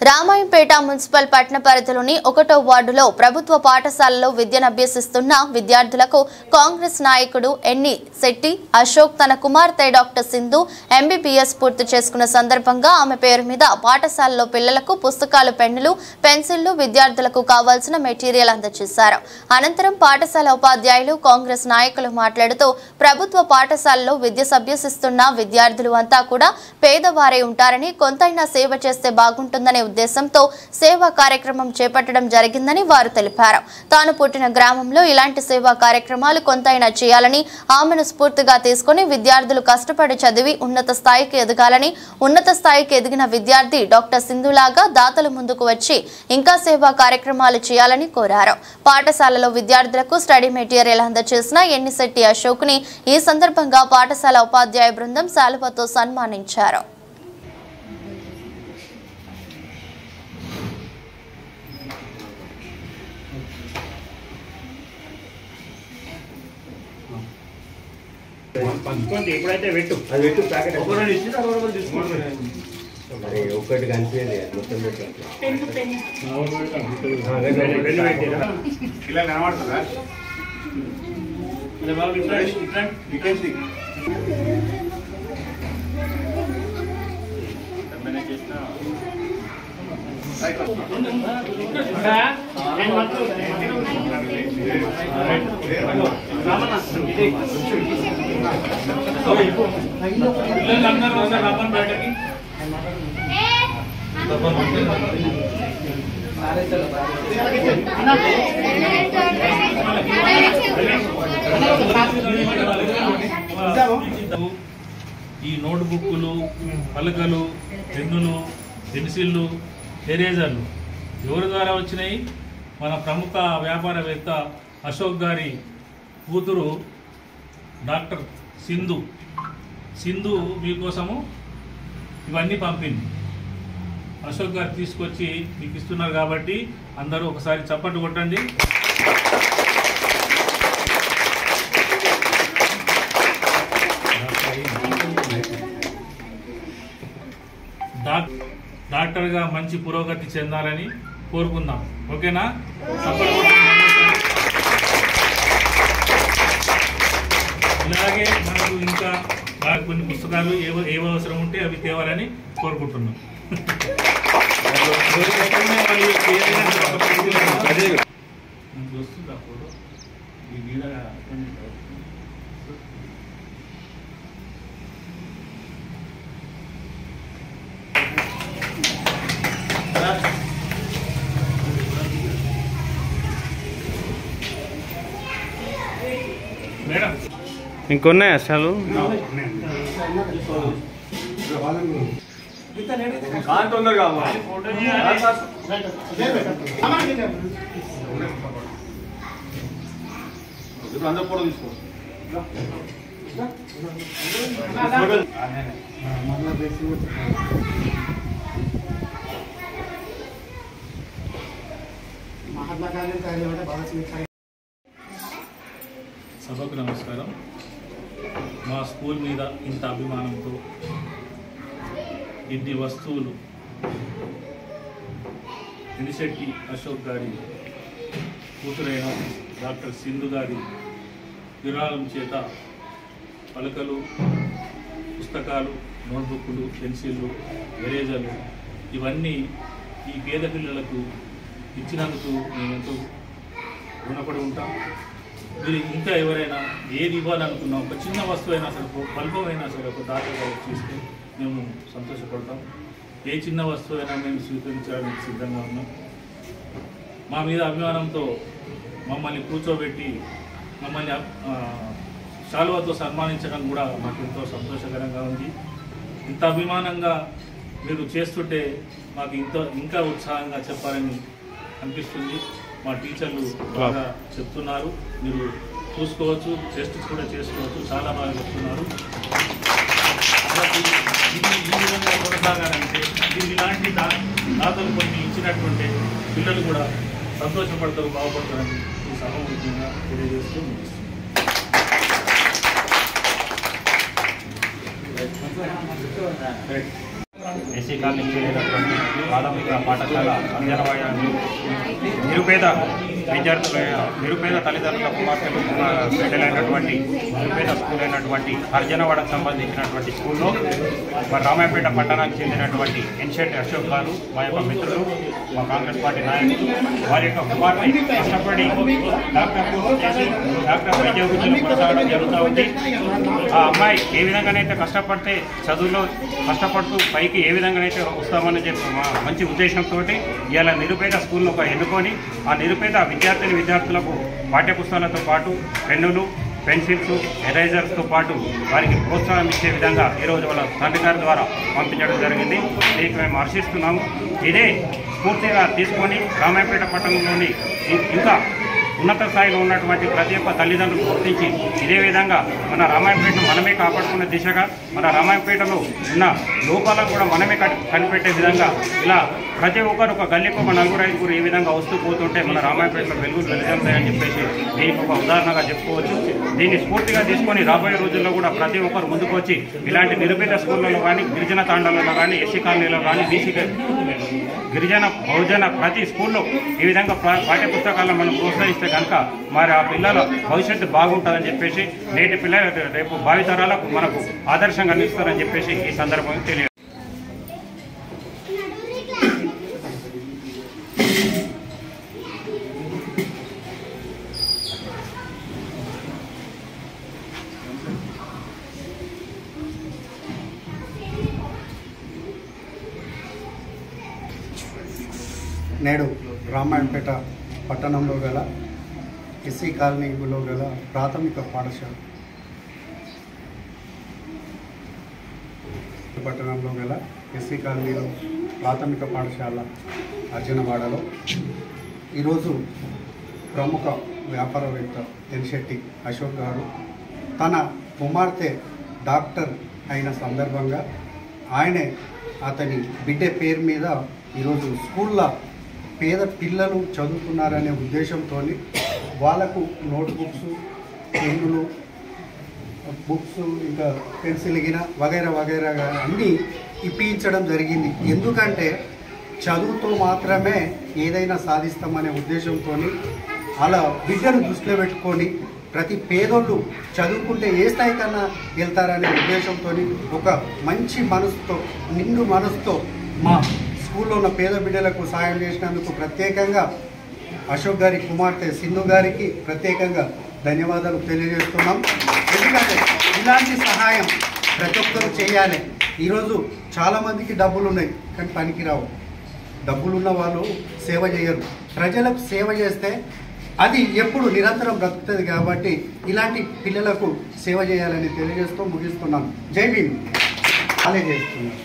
Ramayampet municipal పట్టణ పరిధిలోని 1వ వార్డులో ప్రభుత్వ పాఠశాలలో విద్యను అభ్యసిస్తున్న విద్యార్థులకు కాంగ్రెస్ నాయకుడు ఎన్ని శెట్టి అశోక్ తన కుమార్తె డాక్టర్ సింధు ఎంబీబీఎస్ పూర్తి చేసుకున్న సందర్భంగా ఆమె పేరు మీద పాఠశాలలో పిల్లలకు పుస్తకాలు, పెన్నులు, పెన్సిళ్లు, విద్యార్థులకు కావాల్సిన మెటీరియల్ అందజేశారు. అనంతరం పాఠశాల ఉపాధ్యాయులు, కాంగ్రెస్ నాయకులు మాట్లాడుతూ ప్రభుత్వ పాఠశాలలో విద్య అభ్యసిస్తున్న విద్యార్థులు అంతా కూడా పేదవారే ఉంటారని, కొంతైనా సేవ చేస్తే బాగుంటుందనే ఉద్దేశంతో సేవా కార్యక్రమం చేపట్టడం జరిగిందని వారు తెలిపారు. తాను పుట్టిన గ్రామంలో ఇలాంటి సేవా కార్యక్రమాలు కొంతైనా చేయాలని, ఆమెను స్ఫూర్తిగా తీసుకుని విద్యార్థులు కష్టపడి చదివి ఉన్నత స్థాయికి ఎదగాలని, ఉన్నత స్థాయికి ఎదిగిన విద్యార్థి డాక్టర్ సింధులాగా దాతలు ముందుకు వచ్చి ఇంకా సేవా కార్యక్రమాలు చేయాలని కోరారు. పాఠశాలలో విద్యార్థులకు స్టడీ మెటీరియల్ అందజేసిన ఎన్నిశెట్టి అశోక్ ని ఈ సందర్భంగా పాఠశాల ఉపాధ్యాయ బృందం శాలువతో సన్మానించారు. ఎప్పుడైతే పెట్టు అది పెట్టు ప్యాకెట్ ఒకటి కనిపించలేదు మొత్తం ఇలా కనబడుతుందా ఈ నోట్ బుక్కులు, పలకలు, పెన్నులు, పెన్సిళ్ళు, ఎరేజర్లు ఎవరి ద్వారా వచ్చినాయి? మన ప్రముఖ వ్యాపారవేత్త అశోక్ గారి కూతురు డాక్టర్ సింధు మీకోసము ఇవన్నీ పంపింది. అశోక్ గారు తీసుకొచ్చి మీకు ఇస్తున్నారు కాబట్టి అందరూ ఒకసారి చప్పట్లు కొట్టండి. డాక్టర్గా మంచి పురోగతి చెందాలని కోరుకుందాం. ఓకేనా? ఇలాగే మనకు ఇంకా కొన్ని పుస్తకాలు ఏవో అవసరం ఉంటే అవి తేవాలని కోరుకుంటున్నాం. మేడం ఇంకొన్నాయి అసలు అందరూ ఫోటో తీసుకో. సభకు నమస్కారం. మా స్కూల్ మీద ఇంత అభిమానంతో ఇన్ని వస్తువులు ఎన్నిశెట్టి అశోక్ గారి కూతురైన డాక్టర్ సింధు గారి విరాళం చేత పలకలు, పుస్తకాలు, నోట్బుక్లు, పెన్సిళ్ళు, ఎరేజర్లు ఇవన్నీ ఈ పేద పిల్లలకు ఇచ్చినందుకు మేము ఎంతో రుణపడి ఉంటాం. మీరు ఇంకా ఎవరైనా ఏది ఇవ్వాలనుకున్నా, ఒక చిన్న వస్తువు అయినా సరే, బల్బమైనా సరే ఒక దాతగా చేస్తే మేము సంతోషపడతాం. ఏ చిన్న వస్తువు అయినా మేము స్వీకరించడానికి సిద్ధంగా ఉన్నాం. మా మీద అభిమానంతో మమ్మల్ని కూర్చోబెట్టి మమ్మల్ని శాలువతో సన్మానించడం కూడా మాకు ఎంతో సంతోషకరంగా ఉంది. ఇంత అభిమానంగా మీరు చేస్తుంటే మాకు ఇంకా ఉత్సాహంగా చెప్పాలని అనిపిస్తుంది. మా టీచర్లు బాగా చెప్తున్నారు, మీరు చూసుకోవచ్చు, టెస్ట్స్ కూడా చేసుకోవచ్చు, చాలా బాగా చెప్తున్నారు. ఇది ఈ విధంగా కొనసాగాలంటే ఇలాంటి దాతలు కొన్ని ఇచ్చినట్టుంటే పిల్లలు కూడా సంతోషపడతారు, బాగుపడతారని ఈ సభముఖ్యంగా తెలియజేస్తూ ముగిస్తుంది. ఎస్సీ కాలనీకి చెందినటువంటి ప్రాథమిక పాఠశాల అంజనవాడలో నిరుపేద తల్లిదండ్రుల కుమార్తెలు బిడ్డలైనటువంటి నిరుపేద స్కూల్ అయినటువంటి అంజనవాడకు సంబంధించినటువంటి స్కూల్లో మరి రామాయపేట పట్టణానికి చెందినటువంటి ఎన్షెట్టి అశోక్ గారు మా యొక్క మిత్రులు, మా కాంగ్రెస్ పార్టీ నాయకులు, వారి యొక్క కుమార్తె కష్టపడి డాక్టర్ వైద్య వృత్తిలో కొనసాగడం జరుగుతూ ఉంది. ఆ అమ్మాయి ఏ విధంగానైతే కష్టపడితే చదువులో కష్టపడుతూ పైకి ఏ విధంగానైతే వస్తామని చెప్పి మంచి ఉద్దేశంతో ఇవాళ నిరుపేద స్కూల్లో ఎన్నుకొని ఆ నిరుపేద విద్యార్థులకు పాఠ్యపుస్తకాలతో పాటు పెన్నులు, పెన్సిల్స్, ఎరేజర్స్తో పాటు వారికి ప్రోత్సాహం ఇచ్చే విధంగా ఈరోజు వాళ్ళ తండ్రి గారి ద్వారా పంపించడం జరిగింది. దీనికి మేము హర్షిస్తున్నాము. ఇదే స్ఫూర్తిగా తీసుకొని రామాయపేట పట్టణంలోని ఇంకా ఉన్నత స్థాయిలో ఉన్నటువంటి ప్రతి ఒక్క తల్లిదండ్రులు గుర్తించి ఇదే విధంగా మన రామాయపేటను మనమే కాపాడుకునే దిశగా మన రామాయపేటలో ఉన్న లోపాలను కూడా మనమే కనిపెట్టే విధంగా ఇలా ప్రతి ఒక్కరు ఒక గల్లీకి ఒక 4-5 ఈ విధంగా వస్తూ పోతుంటే మన రామాయపేటలో వెలుగులు వెలుగుతాయని చెప్పేసి దీనికి ఒక ఉదాహరణగా చెప్పుకోవచ్చు. దీన్ని స్ఫూర్తిగా తీసుకొని రాబోయే రోజుల్లో కూడా ప్రతి ఒక్కరు ముందుకు వచ్చి ఇలాంటి నిరుపేద స్కూళ్ళలో కానీ, గిరిజన తాండాలలో కానీ, ఎస్సీ కాలనీలో కానీ, బీసీ గిరిజన బహుజన ప్రతి స్కూల్లో ఈ విధంగా పాఠ్యపుస్తకాలను మనం ప్రోత్సహిస్తే కనుక మరి ఆ పిల్లల భవిష్యత్తు బాగుంటుందని చెప్పేసి నేటి పిల్లలు రేపు భావితరాలకు మనకు ఆదర్శంగా నిలుస్తారని చెప్పేసి ఈ సందర్భంగా తెలియదు. నేడు రామాయణపేట పట్టణంలో గల ఎస్సీ కాలనీలో గల ప్రాథమిక పాఠశాల పట్టణంలో గల ఎస్సీ కాలనీలో ప్రాథమిక పాఠశాల అర్జునవాడలో ఈరోజు ప్రముఖ వ్యాపారవేత్త ఎన్షెట్టి అశోక్ గారు తన కుమార్తె డాక్టర్ అయిన సందర్భంగా ఆయనే అతని బిడ్డ పేరు మీద ఈరోజు స్కూల్లో పేద పిల్లలు చదువుతున్నారనే ఉద్దేశంతో వాళ్ళకు నోట్బుక్స్, పెన్నులు, బుక్స్, ఇంకా పెన్సిల్ గిన వగైరా అన్నీ ఇప్పించడం జరిగింది. ఎందుకంటే చదువుతో మాత్రమే ఏదైనా సాధిస్తామనే ఉద్దేశంతో అలా బిడ్డను దృష్టిలో పెట్టుకొని ప్రతి పేదోళ్ళు చదువుకుంటే ఏ స్థాయికన్నా వెళ్తారనే ఉద్దేశంతో ఒక మంచి మనసుతో, నిండు మనసుతో మా స్కూల్లో ఉన్న పేద బిడ్డలకు సాయం చేసినందుకు ప్రత్యేకంగా అశోక్ గారి కుమార్తె సింధు గారికి ప్రత్యేకంగా ధన్యవాదాలు తెలియజేస్తున్నాం. ఎందుకంటే ఇలాంటి సహాయం ప్రతి ఒక్కరు చేయాలి. ఈరోజు చాలామందికి డబ్బులు ఉన్నాయి కానీ పనికిరావు. డబ్బులున్న వాళ్ళు సేవ చేయరు. ప్రజలకు సేవ చేస్తే అది ఎప్పుడు నిరంతరం బ్రతుకుతుంది. కాబట్టి ఇలాంటి పిల్లలకు సేవ చేయాలని తెలియజేస్తూ ముగిస్తున్నాను. జై భీమ్. చేస్తున్నాను.